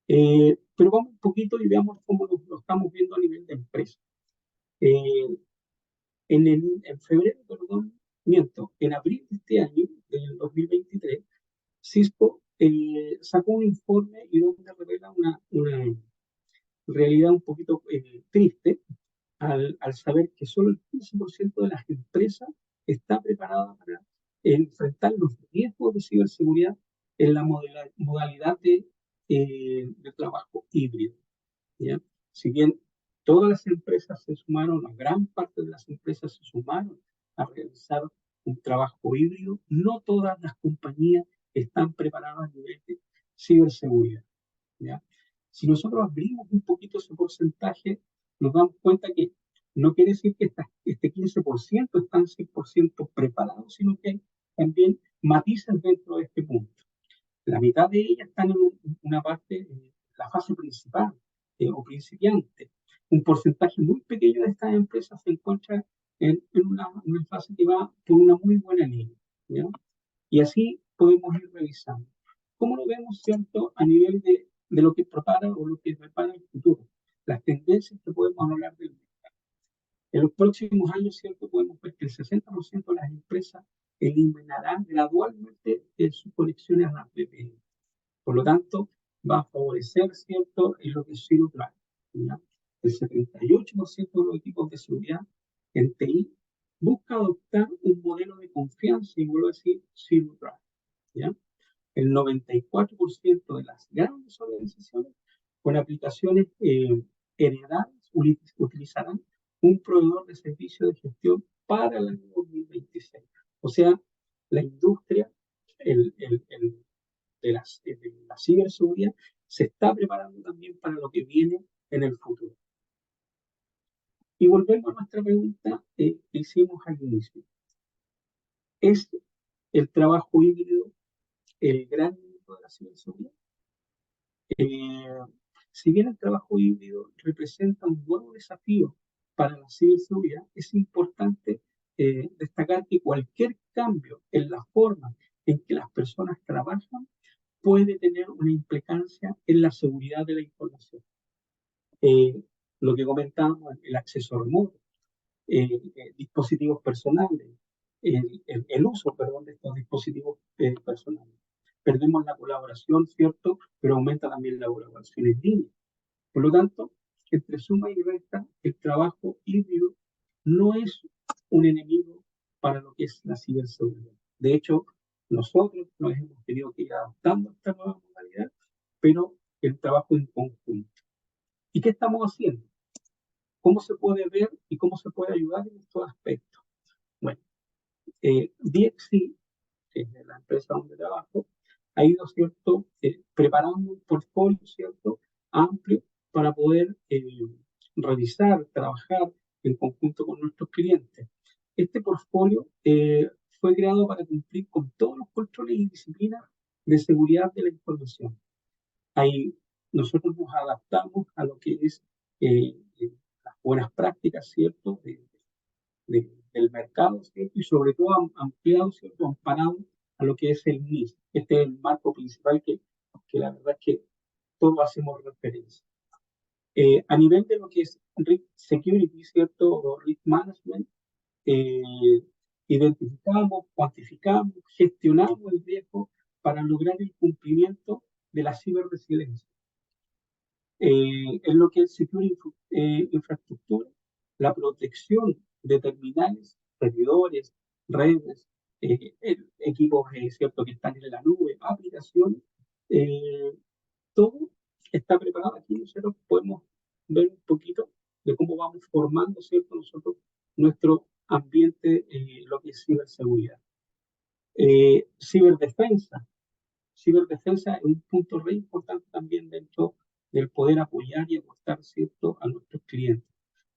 Pero vamos un poquito y veamos cómo lo estamos viendo a nivel de empresa. En febrero, perdón, en abril de este año, del 2023, Cisco sacó un informe y donde revela una realidad un poquito triste al saber que solo el 15% de las empresas está preparada para enfrentar los riesgos de ciberseguridad en la modalidad de trabajo híbrido, ¿ya? Si bien todas las empresas se sumaron, la gran parte de las empresas se sumaron a realizar un trabajo híbrido, no todas las compañías están preparadas a nivel de ciberseguridad, ¿ya? Si nosotros abrimos un poquito ese porcentaje, nos damos cuenta que no quiere decir que este 15% están 100% preparados, sino que hay también matices dentro de este punto. La mitad de ellas están en una parte, la fase principal o principiante. Un porcentaje muy pequeño de estas empresas se encuentra en una fase que va por una muy buena línea, ¿ya? Y así podemos ir revisando. ¿Cómo lo vemos, cierto, a nivel de lo que prepara o lo que prepara el futuro? Las tendencias que podemos hablar del mercado. En los próximos años, cierto, podemos ver que el 60% de las empresas eliminarán gradualmente sus conexiones a la VPN. Por lo tanto, va a favorecer, cierto, en lo que es Zero Trust, ¿ya? El 78% de los equipos de seguridad en TI busca adoptar un modelo de confianza y vuelvo a decir Zero Trust, ¿ya? El 94% de las grandes organizaciones con aplicaciones heredadas utilizarán un proveedor de servicio de gestión para el año 2026. O sea, la industria de la ciberseguridad se está preparando también para lo que viene en el futuro. Y volvemos a nuestra pregunta que hicimos al inicio. ¿Es el trabajo híbrido el gran mundo de la ciberseguridad? Si bien el trabajo híbrido representa un nuevo desafío para la ciberseguridad, es importante destacar que cualquier cambio en la forma en que las personas trabajan puede tener una implicancia en la seguridad de la información. Lo que comentábamos, el acceso remoto, dispositivos personales, el uso, perdón, de estos dispositivos personales. Perdemos la colaboración, ¿cierto? Pero aumenta también la colaboración en línea. Por lo tanto, entre suma y resta, el trabajo híbrido no es un enemigo para lo que es la ciberseguridad. De hecho, nosotros nos hemos tenido que ir adaptando a esta nueva modalidad, pero el trabajo en conjunto. ¿Y qué estamos haciendo? ¿Cómo se puede ver y cómo se puede ayudar en estos aspectos? Bueno, DXC, que es la empresa donde trabajo, ha ido, ¿cierto?, preparando un portfolio, ¿cierto?, amplio para poder revisar, trabajar en conjunto con nuestros clientes. Este portfolio fue creado para cumplir con todos los controles y disciplinas de seguridad de la información. Ahí nosotros nos adaptamos a lo que es las buenas prácticas, ¿cierto?, del mercado, ¿cierto? Y sobre todo ampliado, ¿cierto?, amparado a lo que es el NIST. Este es el marco principal que la verdad es que todos hacemos referencia. A nivel de lo que es Risk Security, ¿cierto?, o Risk Management, identificamos, cuantificamos, gestionamos el riesgo para lograr el cumplimiento de la ciberresiliencia. En lo que es Security Infraestructura, la protección de terminales, servidores, redes, equipos ¿cierto?, que están en la nube, aplicaciones, todo está preparado. Aquí nosotros podemos ver un poquito de cómo vamos formando, ¿cierto?, nosotros nuestro ambiente, lo que es ciberseguridad. Ciberdefensa. Ciberdefensa es un punto re importante también dentro del poder apoyar y aportar, ¿cierto?, a nuestros clientes,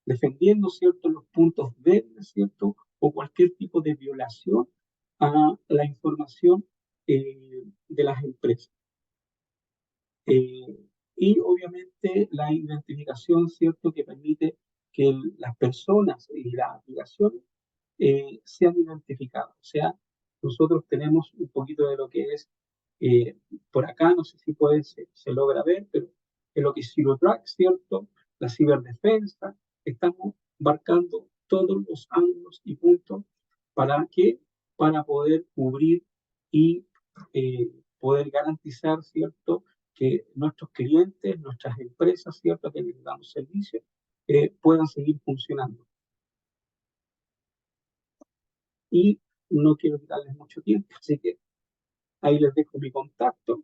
defendiendo, ¿cierto?, los puntos débiles, ¿cierto?, o cualquier tipo de violación a la información de las empresas. Y obviamente la identificación, ¿cierto?, que permite que las personas y las aplicaciones sean identificadas. O sea, nosotros tenemos un poquito de lo que es por acá, no sé si se logra ver, pero en lo que es Zero Trust, ¿cierto?, la ciberdefensa, estamos marcando todos los ángulos y puntos para poder cubrir y poder garantizar, ¿cierto?, que nuestros clientes, nuestras empresas, ¿cierto?, que les damos servicio, puedan seguir funcionando. Y no quiero quitarles mucho tiempo, así que ahí les dejo mi contacto.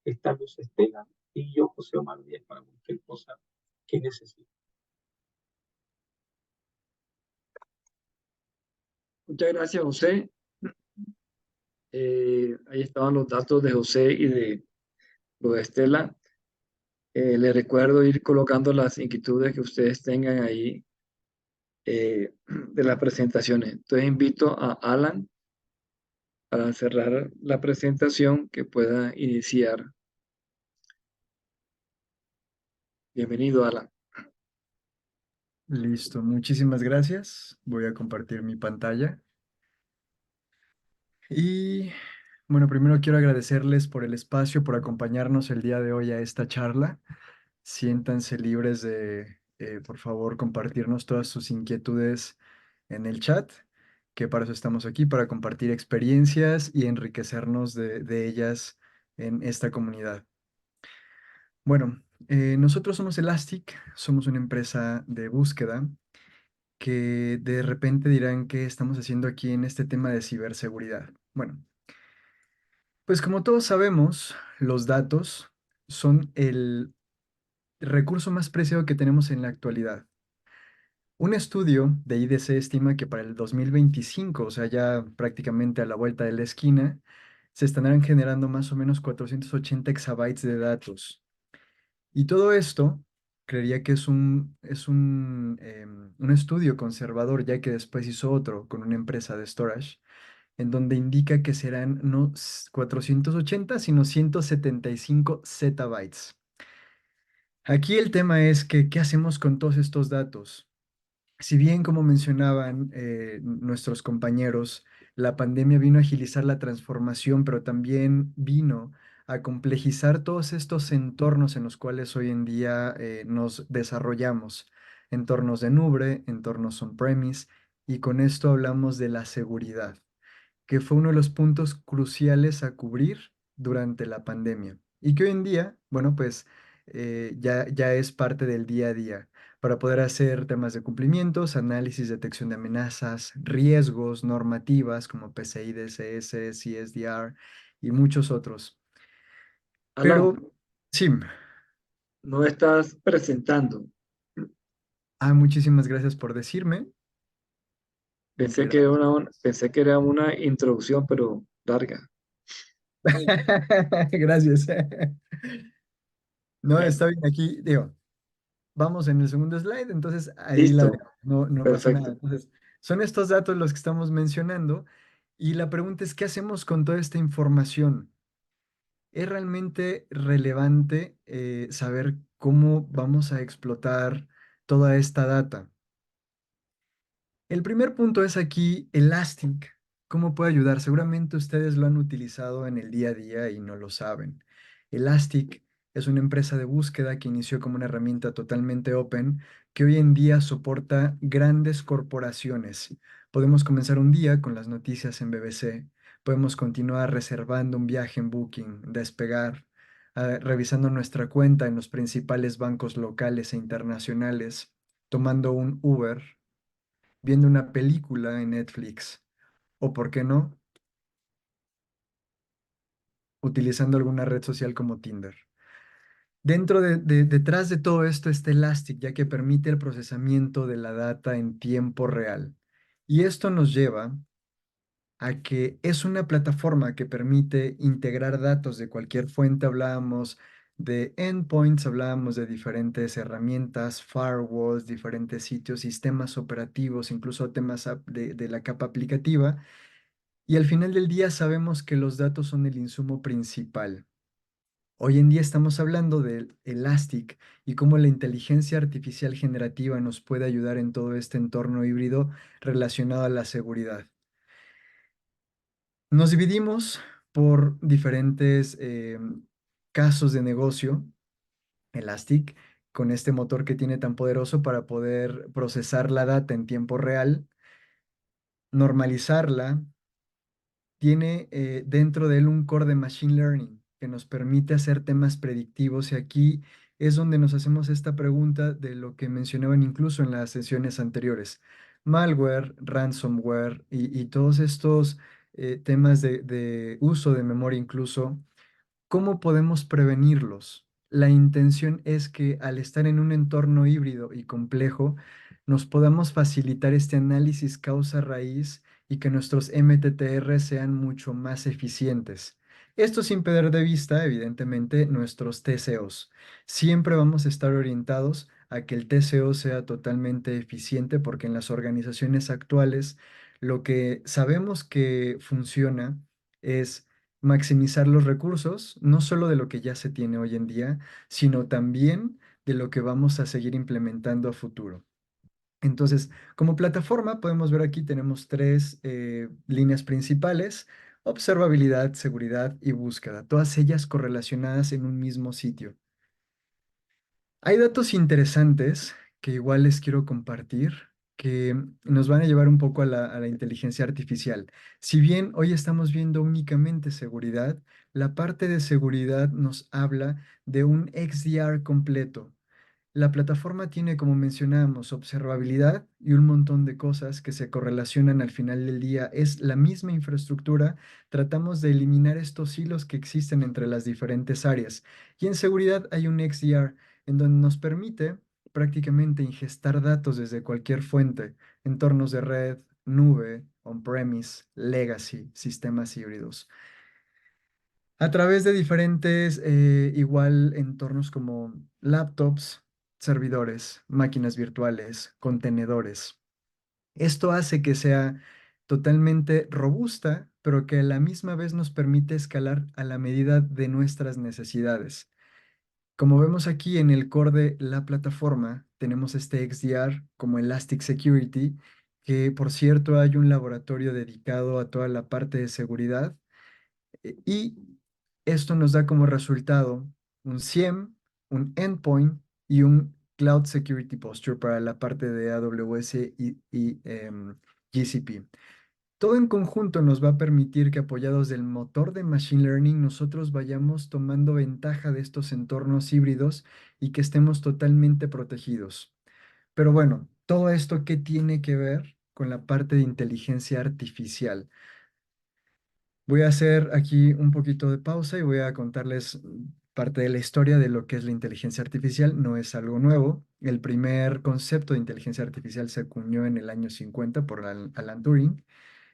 Está Luz Estela y yo, José Omar Díaz, para cualquier cosa que necesiten. Muchas gracias, José. Ahí estaban los datos de José y de Estela. Les recuerdo ir colocando las inquietudes que ustedes tengan ahí de las presentaciones. Entonces invito a Alan para cerrar la presentación que pueda iniciar. Bienvenido, Alan. Listo, muchísimas gracias. Voy a compartir mi pantalla. Y Bueno, primero quiero agradecerles por el espacio, por acompañarnos el día de hoy a esta charla. Siéntanse libres de, por favor, compartirnos todas sus inquietudes en el chat, que para eso estamos aquí, para compartir experiencias y enriquecernos de ellas en esta comunidad. Bueno, nosotros somos Elastic, somos una empresa de búsqueda que de repente dirán qué estamos haciendo aquí en este tema de ciberseguridad. Bueno, pues como todos sabemos, los datos son el recurso más preciado que tenemos en la actualidad. Un estudio de IDC estima que para el 2025, o sea, ya prácticamente a la vuelta de la esquina, se estarán generando más o menos 480 exabytes de datos. Y todo esto, creería que es un estudio conservador, ya que después hizo otro con una empresa de storage, en donde indica que serán no 480, sino 175 zettabytes. Aquí el tema es que, ¿qué hacemos con todos estos datos? Si bien, como mencionaban nuestros compañeros, la pandemia vino a agilizar la transformación, pero también vino a complejizar todos estos entornos en los cuales hoy en día nos desarrollamos, entornos de nube, entornos on-premise, y con esto hablamos de la seguridad, que fue uno de los puntos cruciales a cubrir durante la pandemia y que hoy en día, bueno, pues ya es parte del día a día para poder hacer temas de cumplimientos, análisis, detección de amenazas, riesgos, normativas como PCI DSS, CSDR y muchos otros. Alan, Pero sí, no estás presentando. muchísimas gracias por decirme. Pensé que era pensé que era una introducción, pero larga. Gracias. No, está bien, aquí digo, vamos en el segundo slide, entonces ahí la Listo, dejo, no pasa nada. perfecto. Entonces, son estos datos los que estamos mencionando y la pregunta es, ¿qué hacemos con toda esta información? ¿Es realmente relevante saber cómo vamos a explotar toda esta data? El primer punto es aquí Elastic. ¿Cómo puede ayudar? Seguramente ustedes lo han utilizado en el día a día y no lo saben. Elastic es una empresa de búsqueda que inició como una herramienta totalmente open que hoy en día soporta grandes corporaciones. Podemos comenzar un día con las noticias en BBC, podemos continuar reservando un viaje en Booking, despegar, revisando nuestra cuenta en los principales bancos locales e internacionales, tomando un Uber, viendo una película en Netflix o, ¿por qué no?, utilizando alguna red social como Tinder. Detrás de todo esto está Elastic, ya que permite el procesamiento de la data en tiempo real. Y esto nos lleva a que es una plataforma que permite integrar datos de cualquier fuente. Hablábamos de endpoints, hablábamos de diferentes herramientas, firewalls, diferentes sitios, sistemas operativos, incluso temas de la capa aplicativa. Y al final del día sabemos que los datos son el insumo principal. Hoy en día estamos hablando del Elastic y cómo la inteligencia artificial generativa nos puede ayudar en todo este entorno híbrido relacionado a la seguridad. Nos dividimos por diferentes casos de negocio. Elastic, con este motor que tiene tan poderoso para poder procesar la data en tiempo real, normalizarla, tiene dentro de él un core de Machine Learning que nos permite hacer temas predictivos, y aquí es donde nos hacemos esta pregunta de lo que mencionaban incluso en las sesiones anteriores. Malware, ransomware y todos estos temas de uso de memoria incluso, ¿cómo podemos prevenirlos? La intención es que al estar en un entorno híbrido y complejo, nos podamos facilitar este análisis causa-raíz y que nuestros MTTR sean mucho más eficientes. Esto sin perder de vista, evidentemente, nuestros TCOs. Siempre vamos a estar orientados a que el TCO sea totalmente eficiente, porque en las organizaciones actuales lo que sabemos que funciona es maximizar los recursos, no solo de lo que ya se tiene hoy en día, sino también de lo que vamos a seguir implementando a futuro. Entonces, como plataforma, podemos ver aquí tenemos tres líneas principales. observabilidad, seguridad y búsqueda, todas ellas correlacionadas en un mismo sitio. Hay datos interesantes que igual les quiero compartir, que nos van a llevar un poco a la inteligencia artificial. Si bien hoy estamos viendo únicamente seguridad, la parte de seguridad nos habla de un XDR completo. La plataforma tiene, como mencionábamos, observabilidad y un montón de cosas que se correlacionan al final del día. Es la misma infraestructura. Tratamos de eliminar estos hilos que existen entre las diferentes áreas. Y en seguridad hay un XDR en donde nos permite prácticamente ingestar datos desde cualquier fuente, entornos de red, nube, on-premise, legacy, sistemas híbridos a través de diferentes, igual, entornos como laptops, servidores, máquinas virtuales, contenedores. Esto hace que sea totalmente robusta, pero que a la misma vez nos permite escalar a la medida de nuestras necesidades. Como vemos aquí en el core de la plataforma, tenemos este XDR como Elastic Security, que por cierto hay un laboratorio dedicado a toda la parte de seguridad y esto nos da como resultado un SIEM, un endpoint y un Cloud Security Posture para la parte de AWS y GCP. Todo en conjunto nos va a permitir que apoyados del motor de Machine Learning nosotros vayamos tomando ventaja de estos entornos híbridos y que estemos totalmente protegidos. Pero bueno, todo esto, ¿qué tiene que ver con la parte de inteligencia artificial? Voy a hacer aquí un poquito de pausa y voy a contarles parte de la historia de lo que es la inteligencia artificial. No es algo nuevo. El primer concepto de inteligencia artificial se acuñó en el año 50 por Alan Turing,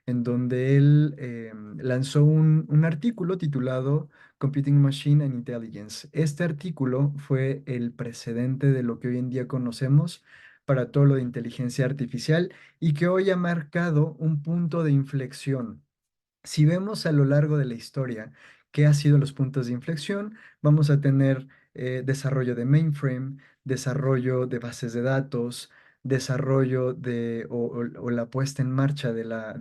en donde él lanzó un artículo titulado Computing Machine and Intelligence. Este artículo fue el precedente de lo que hoy en día conocemos para todo lo de inteligencia artificial y que hoy ha marcado un punto de inflexión. Si vemos a lo largo de la historia qué han sido los puntos de inflexión, vamos a tener desarrollo de mainframe, desarrollo de bases de datos, desarrollo o la puesta en marcha de la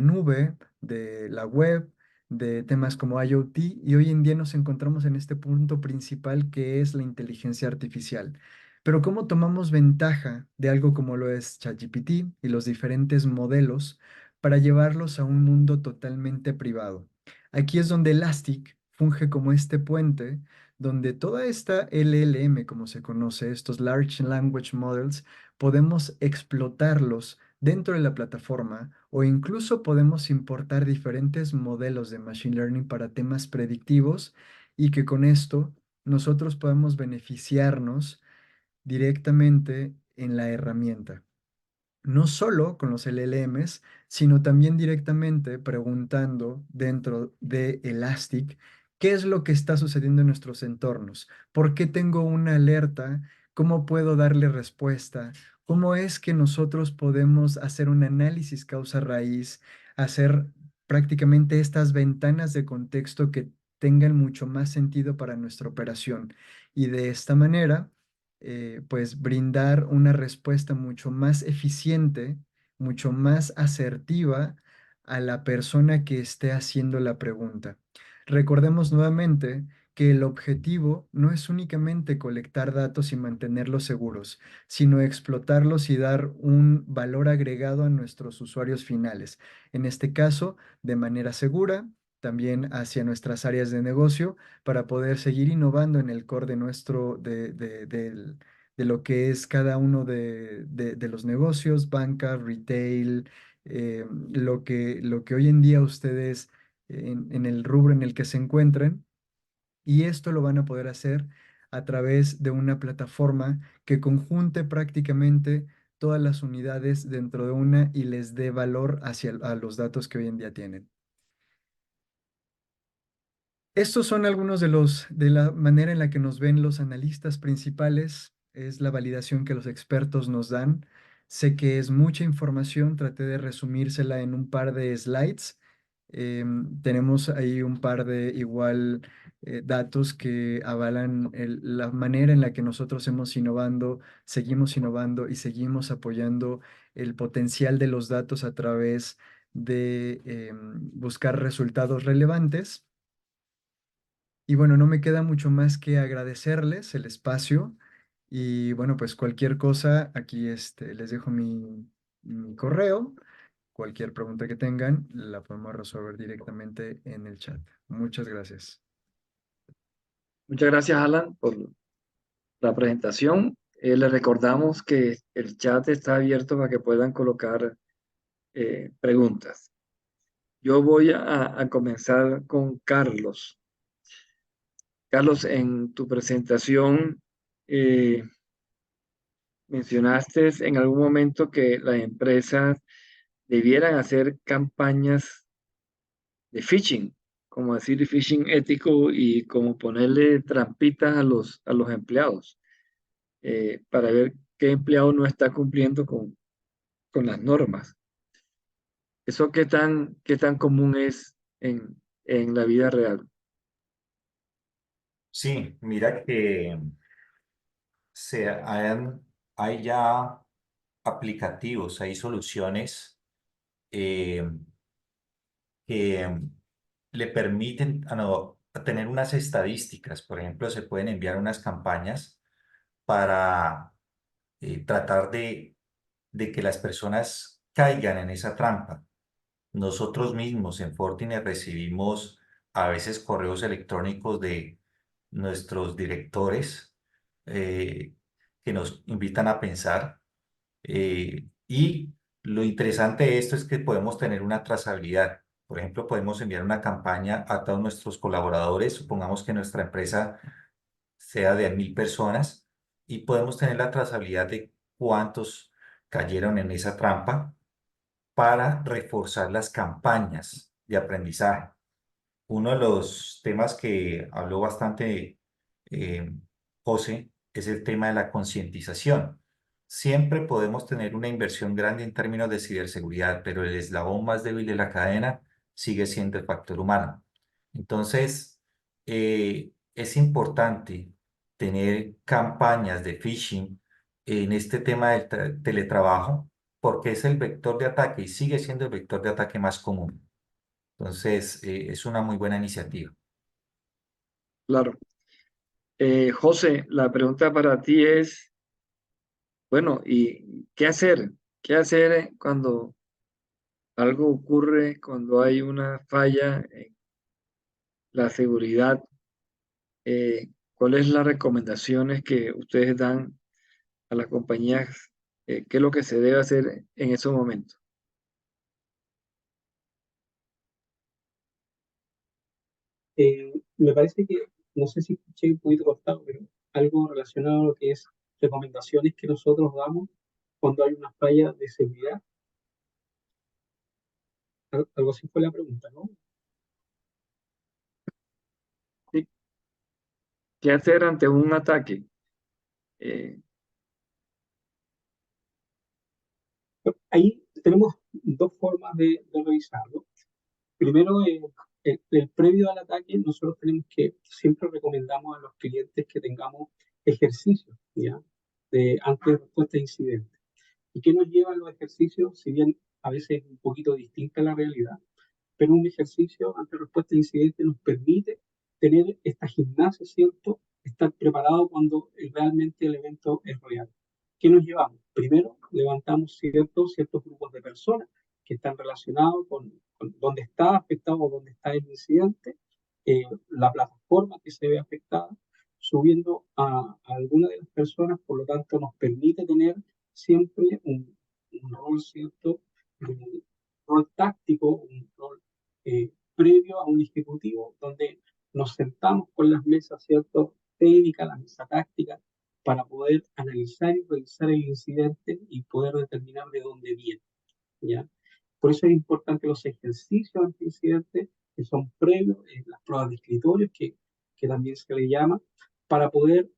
nube, de la web, de temas como IoT, y hoy en día nos encontramos en este punto principal que es la inteligencia artificial. Pero ¿cómo tomamos ventaja de algo como lo es ChatGPT y los diferentes modelos para llevarlos a un mundo totalmente privado? Aquí es donde Elastic funge como este puente donde toda esta LLM, como se conoce, estos Large Language Models, podemos explotarlos dentro de la plataforma o incluso podemos importar diferentes modelos de Machine Learning para temas predictivos y que con esto nosotros podemos beneficiarnos directamente en la herramienta. No solo con los LLMs, sino también directamente preguntando dentro de Elastic qué es lo que está sucediendo en nuestros entornos, por qué tengo una alerta, cómo puedo darle respuesta, cómo es que nosotros podemos hacer un análisis causa-raíz, hacer prácticamente estas ventanas de contexto que tengan mucho más sentido para nuestra operación. Y de esta manera pues brindar una respuesta mucho más eficiente, mucho más asertiva a la persona que esté haciendo la pregunta. Recordemos nuevamente que el objetivo no es únicamente colectar datos y mantenerlos seguros, sino explotarlos y dar un valor agregado a nuestros usuarios finales. En este caso, de manera segura, también hacia nuestras áreas de negocio para poder seguir innovando en el core de de lo que es cada uno de los negocios, banca, retail, lo que hoy en día ustedes en el rubro en el que se encuentren. Y esto lo van a poder hacer a través de una plataforma que conjunte prácticamente todas las unidades dentro de una y les dé valor a los datos que hoy en día tienen. Estos son algunos de la manera en la que nos ven los analistas principales. Es la validación que los expertos nos dan. Sé que es mucha información, traté de resumírsela en un par de slides. Tenemos ahí un par de igual datos que avalan la manera en la que nosotros seguimos innovando y seguimos apoyando el potencial de los datos a través de buscar resultados relevantes. Y bueno, no me queda mucho más que agradecerles el espacio. Y bueno, pues cualquier cosa, aquí les dejo mi correo. Cualquier pregunta que tengan, la podemos resolver directamente en el chat. Muchas gracias. Muchas gracias, Alan, por la presentación. Les recordamos que el chat está abierto para que puedan colocar preguntas. Yo voy a comenzar con Carlos. Carlos, en tu presentación mencionaste en algún momento que las empresas debieran hacer campañas de phishing, como decir phishing ético y como ponerle trampitas a los empleados para ver qué empleado no está cumpliendo con las normas. ¿Eso qué tan común es en la vida real? Sí, mira que hay ya aplicativos, hay soluciones eh, que le permiten a tener unas estadísticas. Por ejemplo, se pueden enviar unas campañas para tratar de que las personas caigan en esa trampa. Nosotros mismos en Fortinet recibimos a veces correos electrónicos de nuestros directores que nos invitan a pensar. Y lo interesante de esto es que podemos tener una trazabilidad. Por ejemplo, podemos enviar una campaña a todos nuestros colaboradores. Supongamos que nuestra empresa sea de 1.000 personas y podemos tener la trazabilidad de cuántos cayeron en esa trampa para reforzar las campañas de aprendizaje. Uno de los temas que habló bastante eh, José es el tema de la concientización. Siempre podemos tener una inversión grande en términos de ciberseguridad, pero el eslabón más débil de la cadena sigue siendo el factor humano. Entonces, es importante tener campañas de phishing en este tema del teletrabajo, porque es el vector de ataque y sigue siendo el vector de ataque más común. Entonces, es una muy buena iniciativa. Claro. José, la pregunta para ti es, bueno, ¿y qué hacer? ¿Qué hacer cuando algo ocurre, cuando hay una falla en la seguridad? ¿Cuáles son las recomendaciones que ustedes dan a las compañías? ¿Qué es lo que se debe hacer en esos momentos? Me parece que, no sé si escuché un poquito cortado, pero algo relacionado a lo que es recomendaciones que nosotros damos cuando hay una falla de seguridad. Algo así fue la pregunta, ¿no? Sí. ¿Qué hacer ante un ataque? Ahí tenemos dos formas de revisarlo. Primero, el previo al ataque, nosotros tenemos que, siempre recomendamos a los clientes que tengamos ejercicios, ¿ya? De antes de respuesta a incidentes. ¿Y qué nos llevan los ejercicios? Si bien a veces es un poquito distinta la realidad, pero un ejercicio ante respuesta a incidentes nos permite tener esta gimnasia, ¿cierto? Estar preparado cuando realmente el evento es real. ¿Qué nos llevamos? Primero, levantamos ciertos grupos de personas que están relacionados con dónde está afectado o dónde está el incidente, la plataforma que se ve afectada, subiendo a alguna de las personas, por lo tanto nos permite tener siempre un rol, ¿cierto? Un rol táctico, un rol previo a un ejecutivo, donde nos sentamos con las mesas, ¿cierto? Técnicas, la mesa táctica, para poder analizar y revisar el incidente y poder determinar de dónde viene, ¿ya? Por eso es importante los ejercicios anti-incidentes, que son previos, las pruebas de escritorio, que también se le llama, para poder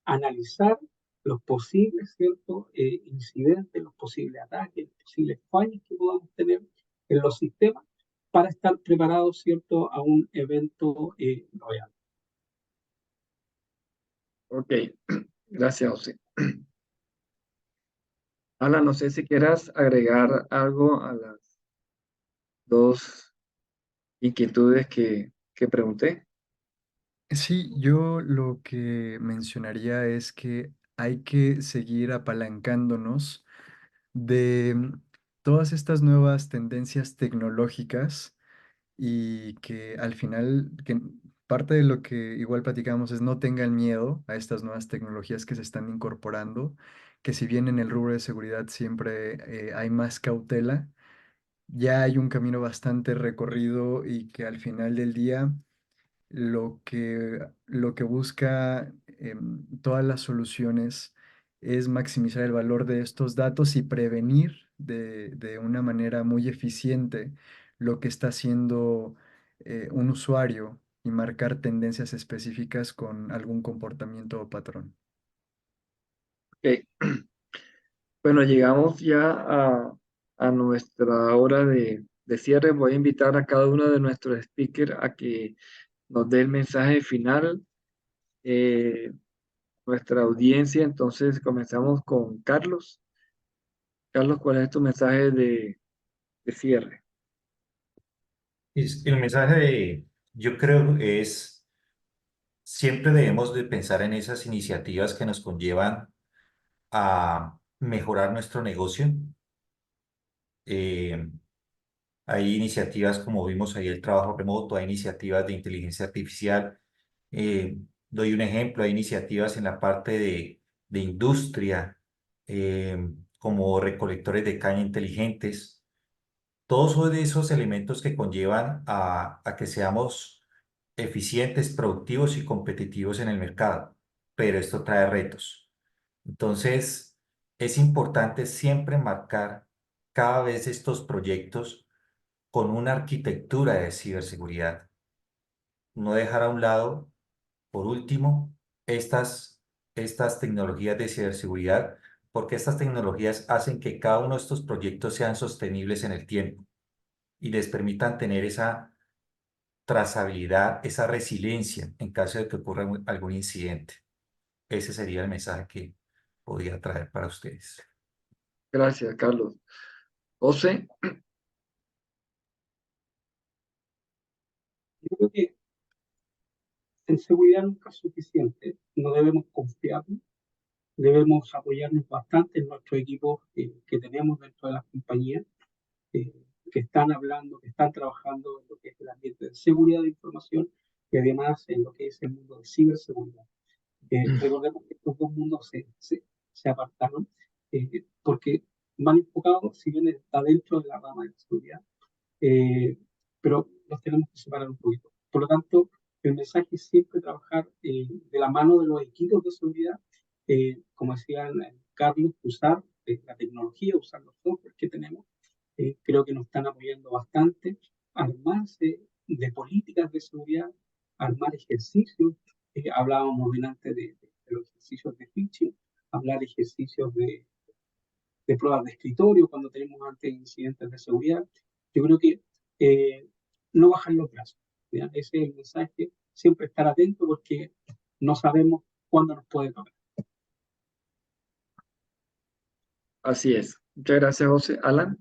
analizar los posibles, ¿cierto? Incidentes, los posibles ataques, los posibles fallos que podamos tener en los sistemas para estar preparados, ¿cierto?, a un evento real. Ok, gracias, José. Alan, no sé si quieras agregar algo a las dos inquietudes que pregunté. Sí, yo lo que mencionaría es que hay que seguir apalancándonos de todas estas nuevas tendencias tecnológicas y que al final, que parte de lo que igual platicamos es no tengan miedo a estas nuevas tecnologías que se están incorporando, que si bien en el rubro de seguridad siempre hay más cautela, ya hay un camino bastante recorrido y que al final del día lo que busca todas las soluciones es maximizar el valor de estos datos y prevenir de una manera muy eficiente lo que está haciendo un usuario y marcar tendencias específicas con algún comportamiento o patrón. Ok. Bueno, llegamos ya a nuestra hora de cierre. Voy a invitar a cada uno de nuestros speakers a que nos dé el mensaje final. Nuestra audiencia, entonces comenzamos con Carlos. Carlos, ¿cuál es tu mensaje de cierre? El mensaje yo creo es, siempre debemos de pensar en esas iniciativas que nos conllevan a mejorar nuestro negocio. Eh, Hay iniciativas, como vimos ahí, el trabajo remoto, hay iniciativas de inteligencia artificial. Eh, Doy un ejemplo, hay iniciativas en la parte de industria, como recolectores de caña inteligentes. Todos son de esos elementos que conllevan a que seamos eficientes, productivos y competitivos en el mercado, pero esto trae retos. Entonces, es importante siempre marcar cada vez estos proyectos con una arquitectura de ciberseguridad. No dejar a un lado, por último, estas tecnologías de ciberseguridad, porque estas tecnologías hacen que cada uno de estos proyectos sean sostenibles en el tiempo y les permitan tener esa trazabilidad, esa resiliencia en caso de que ocurra algún incidente. Ese sería el mensaje que podría traer para ustedes. Gracias, Carlos. José. Yo creo que en seguridad nunca es suficiente. No debemos confiarnos, debemos apoyarnos bastante en nuestros equipos que tenemos dentro de las compañías, eh, que están hablando, que están trabajando en lo que es el ambiente de seguridad de información y además en lo que es el mundo de ciberseguridad. Recordemos que estos dos mundos se apartaron porque van enfocados, si bien está dentro de la rama de la seguridad, eh, pero los tenemos que separar un poquito. Por lo tanto, el mensaje es siempre trabajar de la mano de los equipos de seguridad, como decían Carlos, usar la tecnología, usar los softwares que tenemos. Creo que nos están apoyando bastante, armarse de políticas de seguridad, armar ejercicios. Hablábamos delante de los ejercicios de phishing, hablar ejercicios de pruebas de escritorio cuando tenemos antes incidentes de seguridad. Yo creo que no bajar los brazos. ¿Ya? Ese es el mensaje, siempre estar atento porque no sabemos cuándo nos puede tocar. Así es. Muchas gracias, José. Alan.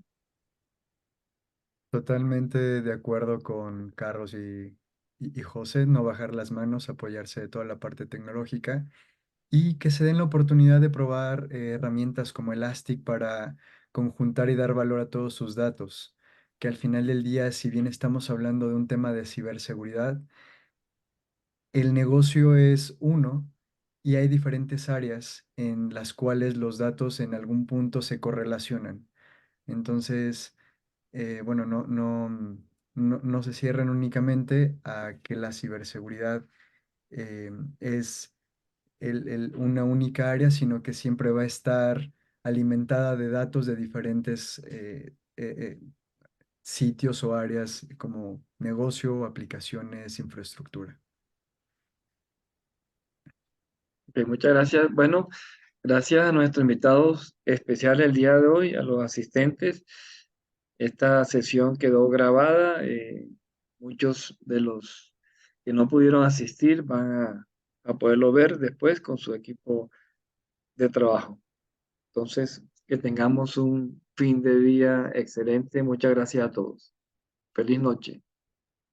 Totalmente de acuerdo con Carlos y José, no bajar las manos, apoyarse de toda la parte tecnológica y que se den la oportunidad de probar herramientas como Elastic para conjuntar y dar valor a todos sus datos, que al final del día, si bien estamos hablando de un tema de ciberseguridad, el negocio es uno y hay diferentes áreas en las cuales los datos en algún punto se correlacionan. Entonces, bueno, no se cierren únicamente a que la ciberseguridad es una única área, sino que siempre va a estar alimentada de datos de diferentes sitios o áreas como negocio, aplicaciones, infraestructura. Ok, muchas gracias. Bueno, gracias a nuestros invitados especiales el día de hoy, a los asistentes. Esta sesión quedó grabada. Muchos de los que no pudieron asistir van a poderlo ver después con su equipo de trabajo. Entonces, que tengamos un fin de día excelente. Muchas gracias a todos. Feliz noche.